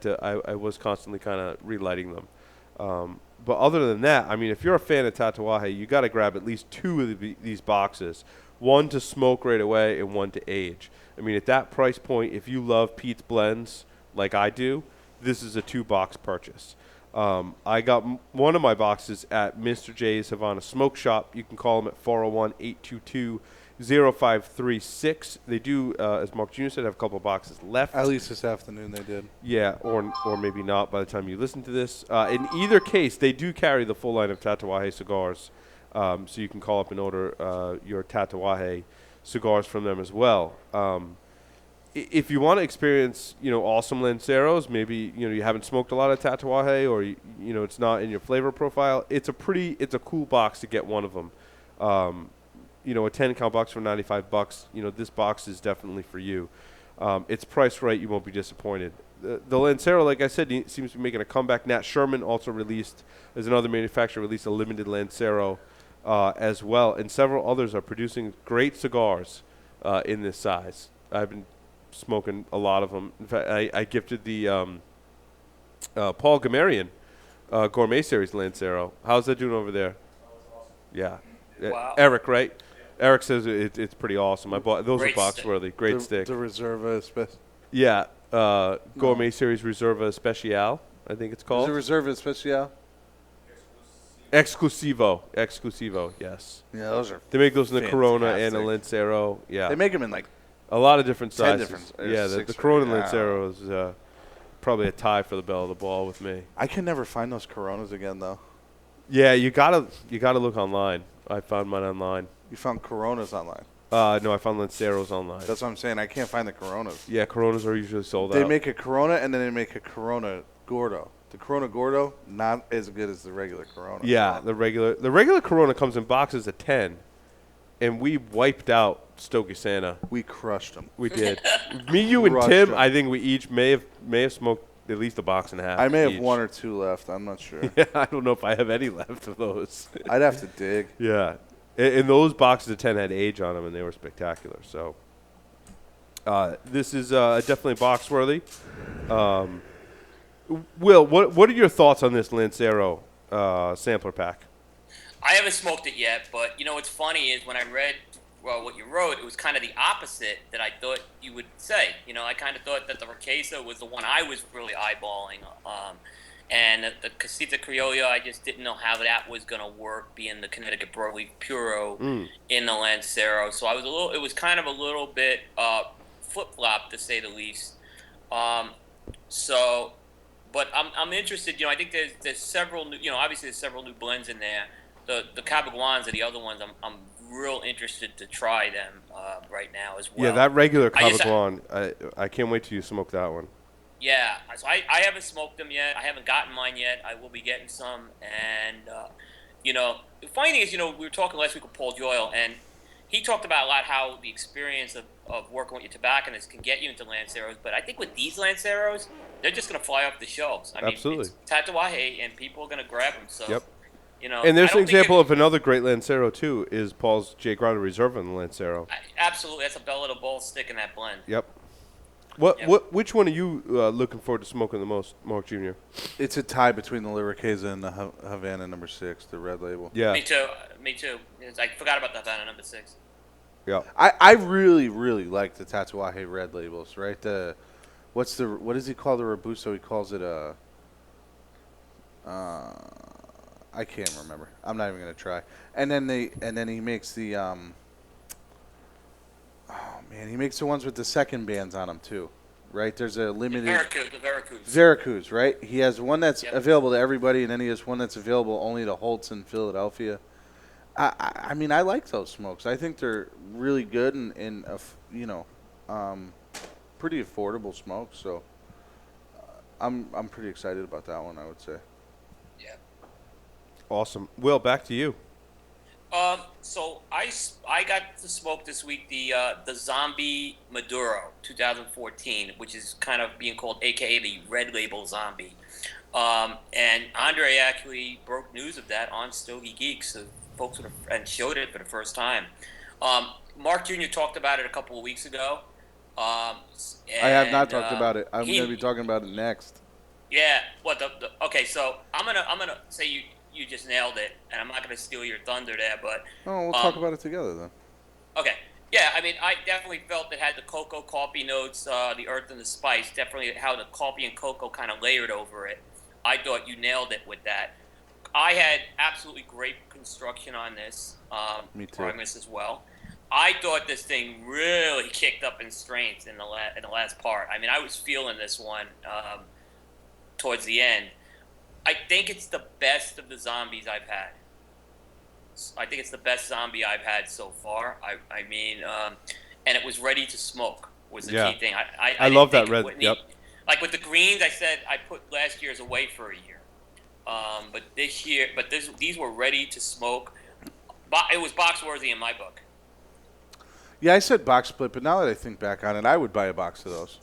was constantly kind of relighting them. But other than that, I mean, if you're a fan of Tatuaje, you got to grab at least 2 of these boxes, one to smoke right away and one to age. I mean, at that price point, if you love Pete's blends like I do, this is a 2-box purchase. I got one of my boxes at Mr. J's Havana Smoke Shop. You can call them at 401-822-0536. They do, as Mark Jr. said, have a couple of boxes left. At least this afternoon they did. Yeah, or maybe not by the time you listen to this. In either case, they do carry the full line of Tatuaje cigars. So you can call up and order your Tatuaje cigars from them as well. If you want to experience, awesome Lanceros, maybe, you haven't smoked a lot of Tatuaje or, it's not in your flavor profile, it's a cool box to get one of them. A 10-count box for $95, this box is definitely for you. It's priced right. You won't be disappointed. The Lancero, like I said, seems to be making a comeback. Nat Sherman also released, as another manufacturer, released a limited Lancero as well. And several others are producing great cigars in this size. I've been smoking a lot of them. In fact, I gifted the Paul Gamarian Gourmet Series Lancero. How's that doing over there? Yeah. Wow. Eric, right? Eric says it's pretty awesome. I bought those. Great are box worthy. Great stick. The Reserva Yeah. Gourmet Series Reserva Especial, I think it's called. Is it Reserva Especial? Exclusivo, yes. Yeah, those are. They make those in the Corona and the fantastic. Lancero. Yeah. They make them in like a lot of different 10 sizes. different- Yeah, or the 6 Corona or- Lancero is probably a tie for the bell of the ball with me. I can never find those Coronas again though. Yeah, you gotta look online. I found mine online. You found Coronas online. No, I found Lanceros online. That's what I'm saying. I can't find the Coronas. Yeah, Coronas are usually sold They out. make a Corona and then they make a Corona Gordo. The Corona Gordo not as good as the regular Corona. Yeah, the regular Corona comes in boxes of 10, and we wiped out Stogie Santa. We crushed them. We did. Me, you, and Crushed Tim. 'em. I think we each may have smoked at least a box and a half. I may have each. 1 or 2 left. I'm not sure. Yeah, I don't know if I have any left of those. I'd have to dig. Yeah, and those boxes of 10 had age on them, and they were spectacular. So this is definitely box worthy. Will, what are your thoughts on this Lancero sampler pack? I haven't smoked it yet, but what's funny is when I read what you wrote, it was kind of the opposite that I thought you would say. I kind of thought that the Riqueza was the one I was really eyeballing, and the Casita Criolla, I just didn't know how that was going to work, being the Connecticut Broadleaf Puro in the Lancero. So it was kind of a little bit flip-flop to say the least. But I'm interested. I think there's several new. Obviously there's several new blends in there. The Cabaguans are the other ones. I'm real interested to try them right now as well. Yeah, that regular Cabaguan, I can't wait till you smoke that one. Yeah, so I haven't smoked them yet. I haven't gotten mine yet. I will be getting some. And the funny thing is, we were talking last week with Paul Doyle, and he talked about a lot how the experience of working with your tobacconists can get you into Lanceros. But I think with these Lanceros, they're just going to fly off the shelves. I Absolutely. mean, it's Tatuaje, and people are going to grab them. So, Yep. I And there's an don't think example of another great Lancero, too, is Paul's J. Granda Reserva in the Lancero. Absolutely. That's a bell of the ball stick in that blend. Yep. Yep. Which one are you looking forward to smoking the most, Mark Jr.? It's a tie between the Lyriqueza and the Havana number 6, the red label. Yeah. Me too. I forgot about the Havana number 6. Yeah. I really, really like the Tatuaje red labels, right? What does he call the Robusto? He calls it a I can't remember. I'm not even gonna try. And then he makes the he makes the ones with the second bands on them too, right? There's a limited The Veracruz, right? He has one that's Yep. available to everybody, and then he has one that's available only to Holtz in Philadelphia. I mean, I like those smokes. I think they're really good and pretty affordable smokes. So I'm pretty excited about that one, I would say. Yeah. Awesome. Will, back to you. So I got to smoke this week the Zombie Maduro 2014, which is kind of being called AKA the Red Label Zombie. And Andre actually broke news of that on Stogie Geeks, so folks and showed it for the first time. Mark Jr. talked about it a couple of weeks ago. I have not talked about it. I'm going to be talking about it next. Yeah. Okay, so I'm gonna say you just nailed it, and I'm not gonna steal your thunder there, but We'll talk about it together then. okay. Yeah, I mean, I definitely felt it had the cocoa coffee notes, the earth and the spice. Definitely how the coffee and cocoa kind of layered over it. I thought you nailed it with that. I had absolutely great construction on this. Me too. Progress as well. I thought this thing really kicked up in strength in the last part. I mean, I was feeling this one towards the end. I think it's the best of the zombies I've had. I think it's the best zombie I've had so far. I mean, and it was ready to smoke was the Yeah. key thing. I didn't love think that it red. would Yep. like with the greens, I said I put last year's away for a year. But this year, these were ready to smoke. It was box worthy in my book. Yeah, I said box split, but now that I think back on it, I would buy a box of those.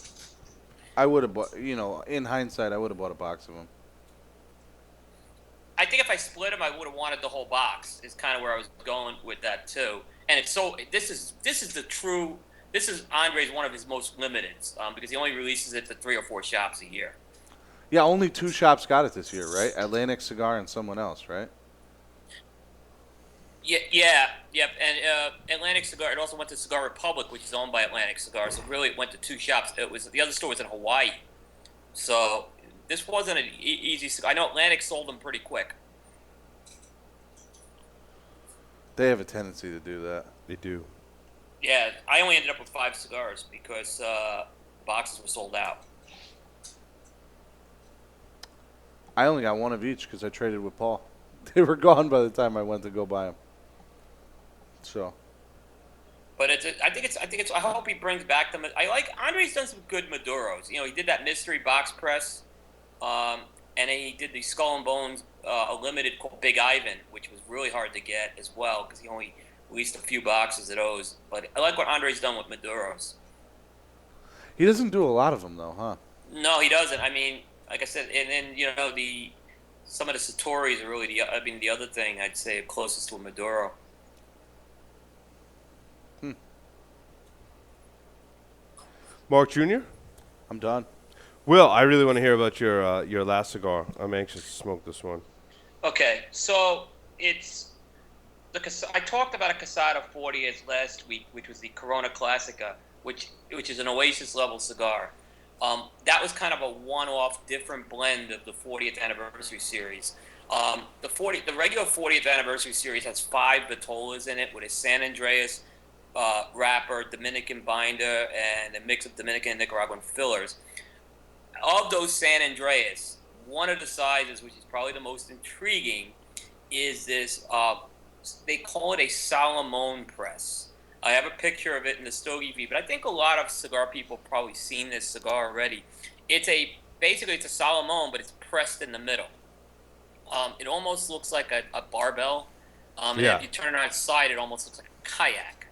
I would have bought, in hindsight, I would have bought a box of them. I think if I split them, I would have wanted the whole box. Is kind of where I was going with that too. And it's so this is the true. This is Andre's one of his most limited because he only releases it to 3 or 4 shops a year. Yeah, only 2 shops got it this year, right? Atlantic Cigar and someone else, right? Yep. And Atlantic Cigar. It also went to Cigar Republic, which is owned by Atlantic Cigar. So really, it went to 2 shops. It was the other store was in Hawaii. So this wasn't an easy cigar. I know Atlantic sold them pretty quick. They have a tendency to do that. They do. Yeah, I only ended up with 5 cigars because boxes were sold out. I only got 1 of each because I traded with Paul. They were gone by the time I went to go buy them. So. But I hope he brings back them. I like Andre's done some good Maduros. He did that mystery box press, and then he did the Skull and Bones a limited called Big Ivan, which was really hard to get as well because he only released a few boxes of those. But I like what Andre's done with Maduros. He doesn't do a lot of them though, huh? No, he doesn't. I mean, like I said, and then some of the Satori's are really the other thing I'd say closest to a Maduro. Mark Jr. I'm done. Will, I really want to hear about your last cigar. I'm anxious to smoke this one. Okay, so it's I talked about a Casada 40th last week, which was the Corona Classica, which is an Oasis level cigar. That was kind of a one-off, different blend of the 40th anniversary series. The regular 40th anniversary series has 5 Vitolas in it with a San Andreas wrapper, Dominican binder, and a mix of Dominican and Nicaraguan fillers. Of those San Andreas, one of the sizes, which is probably the most intriguing, is this, they call it a Salomon press. I have a picture of it in the Stogie feed, but I think a lot of cigar people probably seen this cigar already. Basically it's a Salomon, but it's pressed in the middle. It almost looks like a barbell, and if you turn it on its side, it almost looks like a kayak.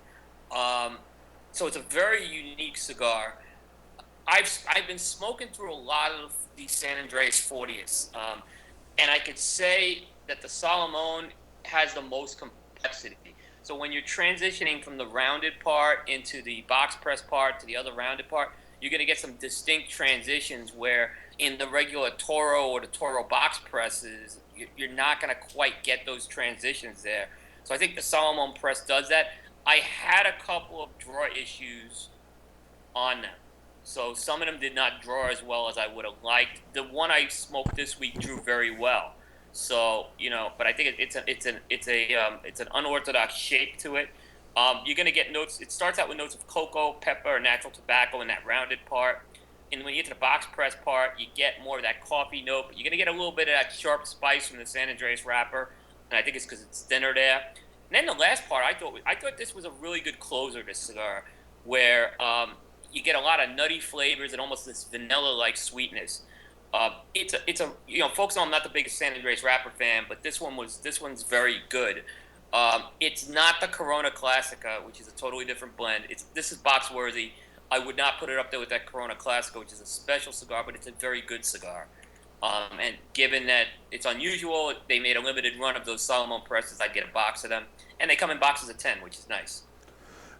So it's a very unique cigar. I've been smoking through a lot of these San Andreas 40s, and I could say that the Salomon has the most complexity. So when you're transitioning from the rounded part into the box press part to the other rounded part, you're going to get some distinct transitions where in the regular Toro or the Toro box presses, you're not going to quite get those transitions there. So I think the Salomon press does that. I had a couple of draw issues on them. So some of them did not draw as well as I would have liked. The one I smoked this week drew very well. So, but I think it's an unorthodox shape to it. You're going to get notes. It starts out with notes of cocoa, pepper, or natural tobacco in that rounded part. And when you get to the box press part, you get more of that coffee note. But you're going to get a little bit of that sharp spice from the San Andreas wrapper. And I think it's because it's thinner there. And then the last part, I thought this was a really good closer, this cigar, where you get a lot of nutty flavors and almost this vanilla-like sweetness. Folks know I'm not the biggest San Andreas wrapper fan, but this one's very good. It's not the Corona Classica, which is a totally different blend. This is box worthy. I would not put it up there with that Corona Classica, which is a special cigar, but it's a very good cigar. And given that it's unusual, they made a limited run of those Salomon presses. I'd get a box of them, and they come in boxes of 10, which is nice.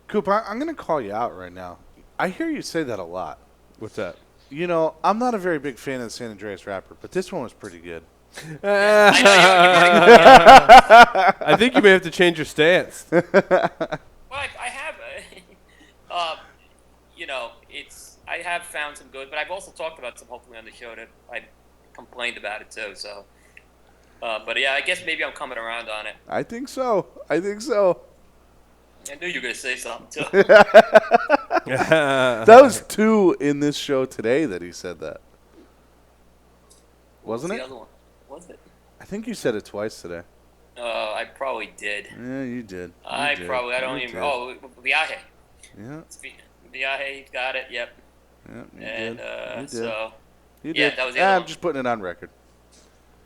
Coop, I'm going to call you out right now. I hear you say that a lot. What's that? I'm not a very big fan of the San Andreas wrapper, but this one was pretty good. I think you may have to change your stance. Well, I have, I have found some good, but I've also talked about some hopefully on the show that I complained about it too. So, but yeah, I guess maybe I'm coming around on it. I think so. I knew you were going to say something too. That was 2 in this show today that he said that. Wasn't it? The other one? Was it? I think you said it twice today. I probably did. Yeah, you did. I don't You even. did. Oh, Viaje. Yeah, Viaje got it. Yep. yeah, you And did. You did. so You yeah, did. that was the other I'm one. just putting it on record.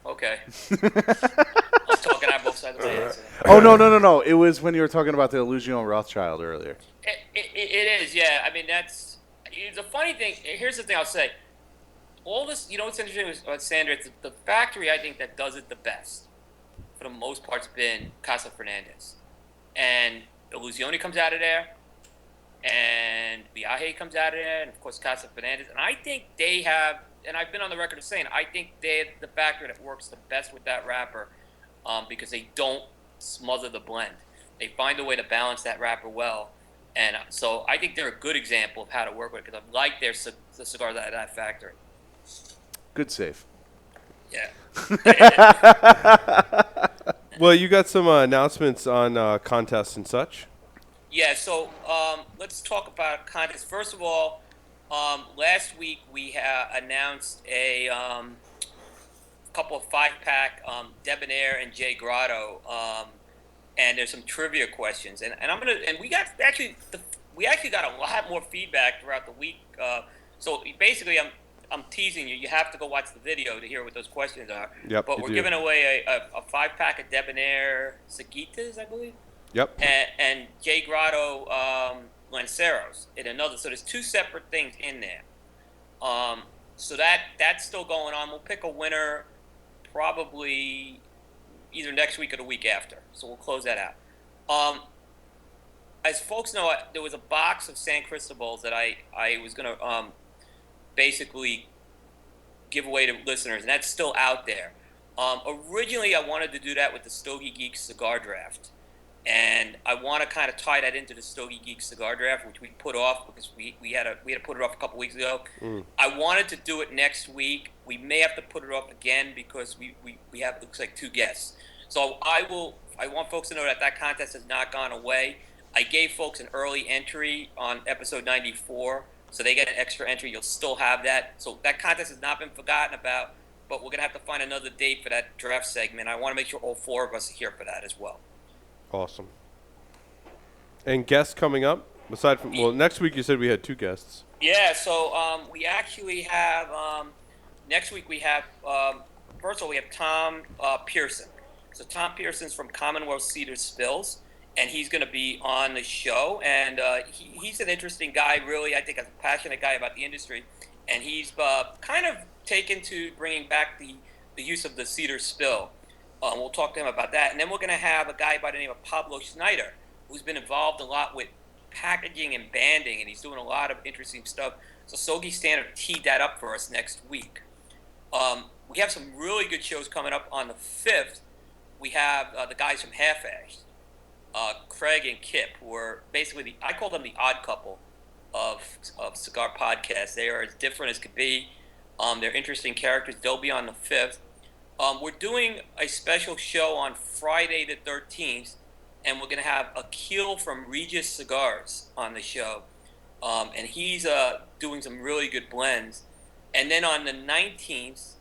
Okay. I'm talking out both sides of my head. So. Oh, no. It was when you were talking about the Illusion Rothschild earlier. It is, yeah. I mean, it's a funny thing. Here's the thing I'll say. All this, what's interesting with Sandra, it's the factory, I think, that does it the best, for the most part, has been Casa Fernandez. And Illusione comes out of there, and Viaje comes out of there, and of course, Casa Fernandez. And I think they have, and I've been on the record of saying, I think they're the factory that works the best with that wrapper, because they don't smother the blend. They find a way to balance that wrapper well. And so I think they're a good example of how to work with it, because I like the cigars at that factory. Good save. Yeah. Well, you got some announcements on contests and such. Yeah, so let's talk about contests. First of all, last week we announced a couple of 5-pack Debonair and Jay Grotto, and there's some trivia questions. And we actually got a lot more feedback throughout the week. So basically, I'm teasing you. You have to go watch the video to hear what those questions are. Yep, but you we're do. giving away a 5-pack of Debonair Seguitas, I believe. Yep. And Jay Grotto Lanceros in another. So there's 2 separate things in there. So that's still going on. We'll pick a winner probably either next week or the week after. So we'll close that out. As folks know, there was a box of San Cristobal's that I was going to basically give away to listeners, and that's still out there. Originally, I wanted to do that with the Stogie Geeks cigar draft, and I want to kind of tie that into the Stogie Geeks cigar draft, which we put off because we had to put it off a couple weeks ago. I wanted to do it next week. We may have to put it off again because we have, it looks like, 2 guests. So I want folks to know that contest has not gone away. I gave folks an early entry on episode 94. So they get an extra entry. You'll still have that. So that contest has not been forgotten about, but we're going to have to find another date for that draft segment. I want to make sure all 4 of us are here for that as well. Awesome. And guests coming up? Aside from, well, next week you said we had 2 guests. Yeah, so we actually have, next week we have, first of all, we have Tom Pearson. So Tom Pearson's from Commonwealth Cedar Spills. And he's going to be on the show, and he's an interesting guy, really, I think a passionate guy about the industry, and he's kind of taken to bringing back the use of the cedar spill. We'll talk to him about that, and then we're going to have a guy by the name of Pablo Schneider, who's been involved a lot with packaging and banding, and he's doing a lot of interesting stuff. So Stogie Standard teed that up for us next week. We have some really good shows coming up on the 5th. We have the guys from Half-Ash. Craig and Kip were basically I call them the odd couple of cigar podcasts. They are as different as could be. They're interesting characters. They'll be on the 5th. We're doing a special show on Friday the 13th, and we're going to have Akil from Regis Cigars on the show. And he's doing some really good blends. And then on the 19th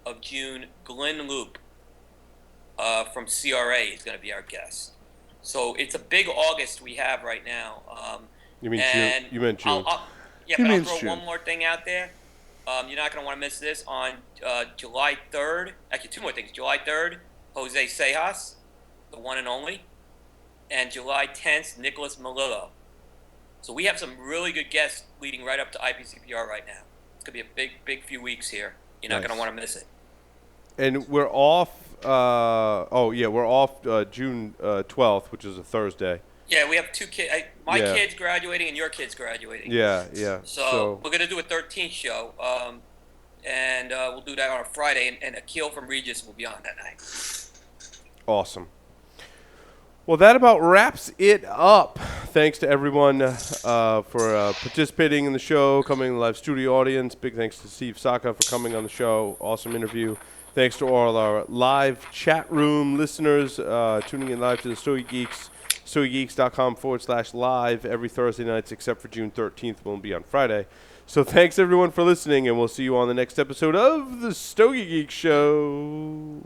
of June, Glenn Loop from CRA is going to be our guest. So it's a big August we have right now. You mean June? You meant June. I'll throw June. one more thing out there. You're not going to want to miss this. On July 3rd, actually 2 more things. July 3rd, Jose Sejas, the one and only. And July 10th, Nicholas Melillo. So we have some really good guests leading right up to IPCPR right now. It's going to be a big few weeks here. You're not going to want to miss it. And we're off. We're off June 12th, which is a Thursday. Yeah, we have 2 kids. My kid's graduating and your kid's graduating. Yeah. So we're going to do a 13th show, and we'll do that on a Friday, and Akil from Regis will be on that night. Awesome. Well, that about wraps it up. Thanks to everyone for participating in the show, coming to the live studio audience. Big thanks to Steve Saka for coming on the show. Awesome interview. Thanks to all our live chat room listeners tuning in live to the Stogie Geeks. StogieGeeks.com/live every Thursday nights except for June 13th. We'll be on Friday. So thanks, everyone, for listening, and we'll see you on the next episode of the Stogie Geek Show.